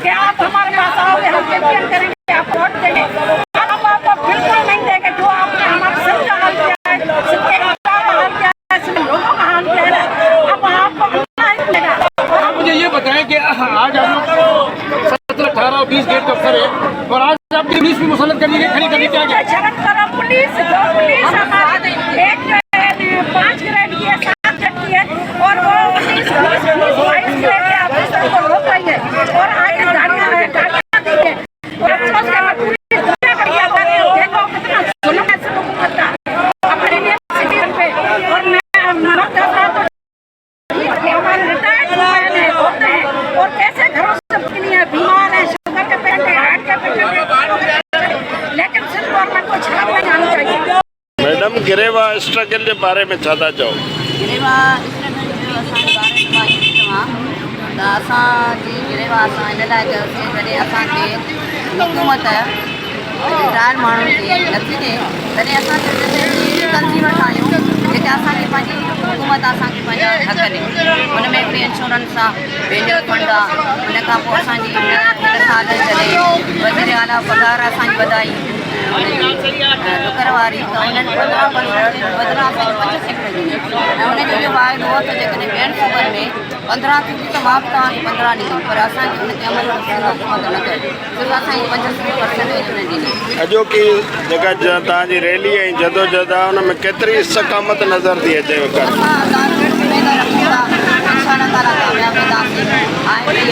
कि आप हमारे पास आओगे, हम कैंपेन करेंगे, आप वोट देंगे। हम आपको बिल्कुल नहीं देंगे। जो आपने हमारे सिर का हाल किया है, सिर के हाल किया है, सिर लोगों का हाल किया है, अब आपको मिलना ही मिलेगा। आप मुझे ये बताएं कि आज आप लोग 17, 18 और 20 गेट अफसर है और आज आपकी पुलिस भी मुसल्लत करने के खड़ी करनी क्या शर्म करो। पुलिस हमारे एक 5 ग्रेड की है, 7 ग्रेड की है और वो 19, 20, 22 ग्रेड के ऑफिसर को रोक रही है और आगे गाड़ियां दी है। और अफसोस है पुलिस दुनिया का किया जा रही है। देखो कितना जुल्म है हुकूमत का अपने सिटीजन पे। और मैं मानव दादा तो हमारे रिटायर्ड होते हैं और कैसे घरों से मुश्किल है, बीमार है, शुगर के पेशेंट है, हार्ट के पेशेंट है, लेकिन सिर्फ गवर्नमेंट को शर्म नहीं आनी चाहिए। मैडम गिरेवा स्ट्रगल के बारे में छा था चओ? गिरेवा स्ट्रगल जो असांजे बारे में मां चवां त असांजी गिरेवा असां इन लाइ कयोसीं जॾहिं असांखे हुकूमत रिटायर माण्हुनि खे नथी ॾिए तॾहिं असां कंज़्यूमर ठाहियूं जेके असांखे पंहिंजी हुकूमत असांखे पंहिंजा हक़ ॾे। हुन में फ्री इंश्योरेंस आहे, पेंडियल फंड आहे, हुन खां पोइ असांजी हिन साल जॾहिं वज़ीर आला पघार असांजी वधाई डुकर वारी त उन्हनि 15% बदिरां असांखे 25 ऐं उनजो इहो वाइदो हो त जेकॾहिं ॿियनि सूबनि में 15 थींदी त मां बि तव्हांखे 15 ॾींदमि, पर असांखे हुन ते अमल हुकूमत न कयो, सिर्फ़ु असांखे 25% ॾिनी। अॼोकी जेका तव्हांजी रैली ऐं जदोजहद आहे उन में केतिरी इस्तक़ामत नज़र थी अचे? इंशाअल्लाह ताला कामयाब वेंदासीं।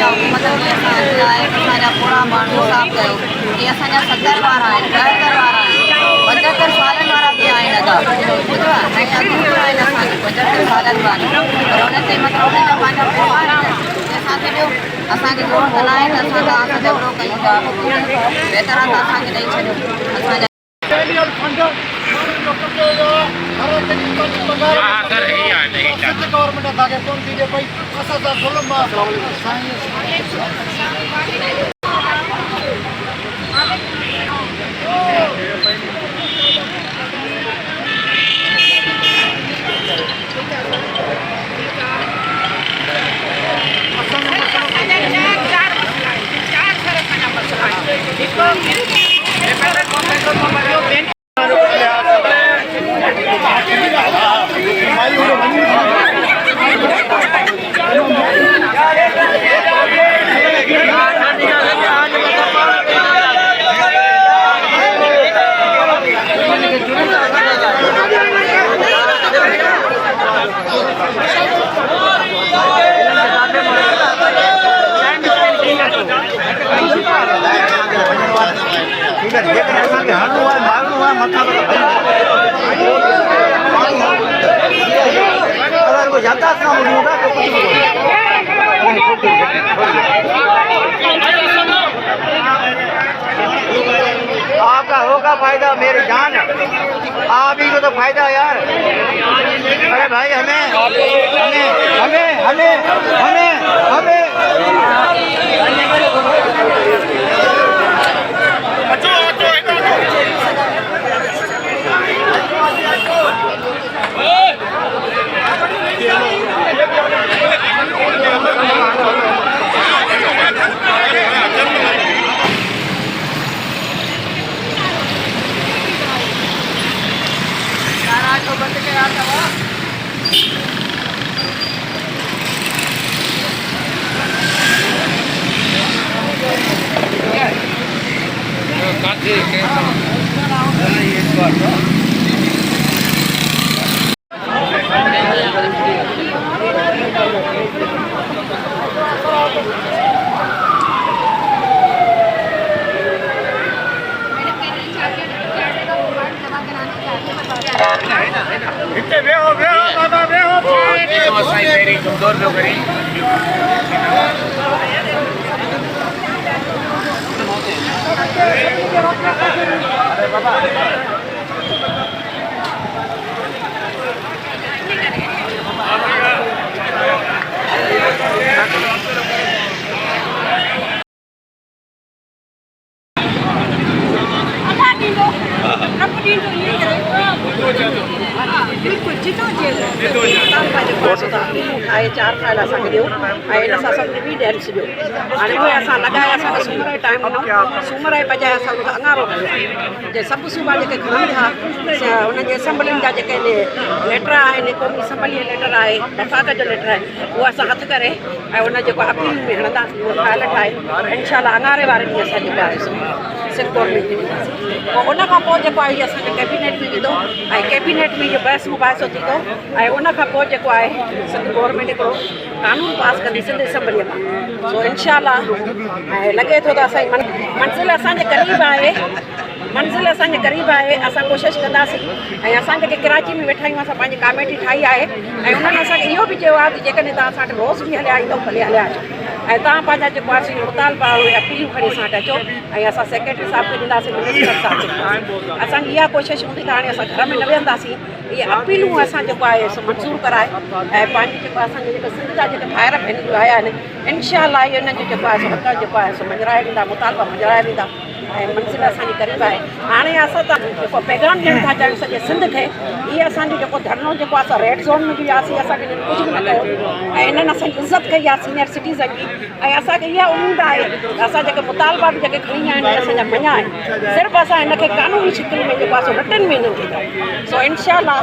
हुकूमत असांजा पूरा माण्हू साफ़ कयो। जीअं असांजा 70 वारा आहिनि, 72 वारा आहिनि, 75 सालनि वारा बि आहिनि अदा ॿुधो आहे ऐं अॻियां आहिनि असांखे 75 सालनि वारी, पर हुन ते मतिलबु हुन जा पंहिंजा पोहा आहिनि असांखे ॾियो। असांखे ज़रूरत न आहे त असां तव्हांखे झगड़ो कयूं था, बहितर आहे त असांखे ॾेई छॾियो। असांजा गवर्नमेंट असांखे कोन थी ॾिए पई, असां सां ज़ुल्म आपका होगा फायदा मेरी जान, आप ही को तो फायदा यार। अरे भाई हमें हमें हमें हमें हमें हमें कमजोर जो करी चार फाइल असांखे ॾियो ऐं इन सां सभिनी बि ॾियनि सॼो हाणे उहे असां लॻाए असांखे सूमर जो टाइम ॾिनो सूमर जे बजाए असां अङारो कयो जे सभु सूबा जेके खणनि था उन्हनि जे असेंबलियुनि जा जेके लेटर आहिनि क़ौमी असैम्बली लेटर आहे वफ़ाक़ जो लेटर आहे उहो असां हथु करे ऐं उन जेको अपील में हणंदासीं उहो फाइल ठाहे इनशाला अङारे वारे ॾींहुं असां जेको आहे सिंध गवर्नमेंट खे ॾींदासीं पोइ उन खां पोइ जेको आहे इहो असांजो कैबिनेट में ईंदो ऐं कैबिनेट में इहो बहस मुबाहिसो थींदो ऐं उन खां पोइ जेको आहे सिंध गवर्नमेंट हिकिड़ो कानून पास कंदी सिंध असैम्बलीअ मां सो इनशाला ऐं लॻे थो त असांजी मंज़िल असांजे क़रीब आहे मंज़िल असांजे क़रीब आहे असां कोशिशि कंदासीं ऐं असां जेके कराची में वेठा आहियूं असां पंहिंजी कमेटी ठाही आहे ऐं उन्हनि असांखे इहो बि चयो आहे कि जेकॾहिं तव्हां असां वटि रोज़ बि हलिया ईंदो भले हलिया अचो ऐं तव्हां पंहिंजा जेको आहे मुतालबा उहे अपीलियूं खणी असां वटि अचो ऐं असां सेक्रेटरी साहिब खे ॾींदासीं मिनिस्टर साहिब खे ॾींदासीं असांजी इहा कोशिशि हूंदी त हाणे असां घर में न वेहंदासीं इहे अपीलूं असां जेको आहे सो मंज़ूरु कराए ऐं पंहिंजी जेको असांजे जेके सिंध जा जेके भाइर भेनरूं आया आहिनि इनशाला इहो इन्हनि जो जेको आहे सो हक़ जेको आहे सो मंझराए वेंदा मुतालबा मंझराए वेंदा ऐं मंज़िल असांजी क़रीब आहे हाणे असां त जेको पैगाम ॾियणु था चाहियूं सॼे सिंध खे इहे असांजो जेको धरनो जेको आहे असां रेड ज़ोन में बि वियासीं असांखे हिननि कुझु बि न कयो ऐं इन्हनि असांजी इज़त कई आहे सीनियर सिटीज़न जी ऐं असांखे इहा उमेदु आहे त असां जेके मुतालबा बि जेके खणी आया आहिनि असांजा मञा आहिनि सिर्फ़ु असां हिनखे कानूनी शिकिल में जेको आहे सो रिटन में हिननि खे ॾियूं सो इनशाला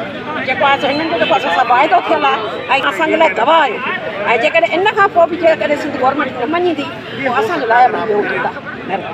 जेको आहे सो हिननि जो जेको आहे असां वाइदो थियल आहे ऐं असांजे लाइ दवा आहे ऐं जेकॾहिं इन खां पोइ बि जेकॾहिं सिंध गवर्नमेंट न मञींदी पोइ असांजे लाइ बि ॿियो थींदा